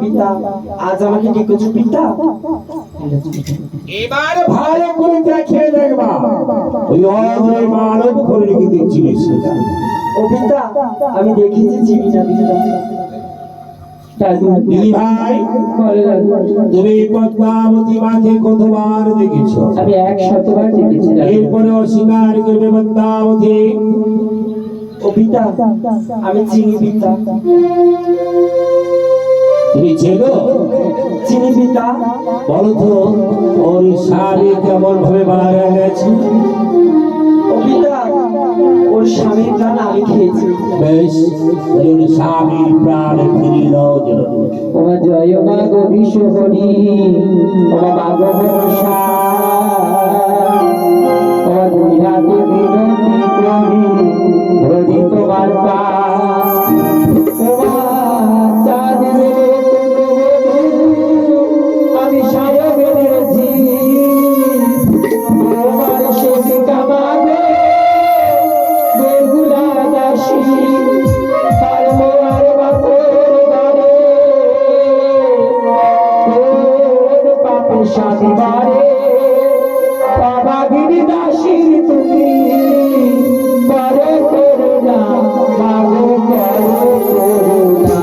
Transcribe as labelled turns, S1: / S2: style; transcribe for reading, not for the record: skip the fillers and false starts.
S1: পিতা, আজ আমাকে ডেকেছো পিতা।
S2: এবার ভালো করে দেখে দেখবা ওই অজয় মানব করে রেখে দিচ্ছিলিস সেটা।
S1: ও পিতা, আমি দেখেছি চিনি না পিতা।
S2: দিদি ভাই, তুমি পদ্মাবতী মাকে কতবার দেখেছো?
S1: আমি 100 বার দেখেছি।
S2: এরপরে অস্বীকার করবে পদ্মাবতী?
S1: ও পিতা, আমি চিনি পিতা।
S2: তুমি চেনো?
S1: চিনি পিতা।
S2: বলো তো ওর স্বামী কেমন ভাবে মারা গেছে?
S1: ও পিতা, ওর স্বামীর প্রাণ আমি খেয়েছি।
S2: বেশ, ওর স্বামীর প্রাণ ফিরিল।
S1: ওমা জয় মা গো বিশ্বহরি, ওমা মা গো ভরসা, ওমা দুই হাতে বিনতি করি ধরি তোমার পা। ওমা চাঁদ মেরে আমি সায় বেড়েছি, তোমার শেষে কামাবে বেগুলা দাসী। আর মোর বাপের ঘরে তোর পাপে শাদি বারে, বাবা গিরি দাসীর তুমি করে করুণা, মাগো করে করুণা।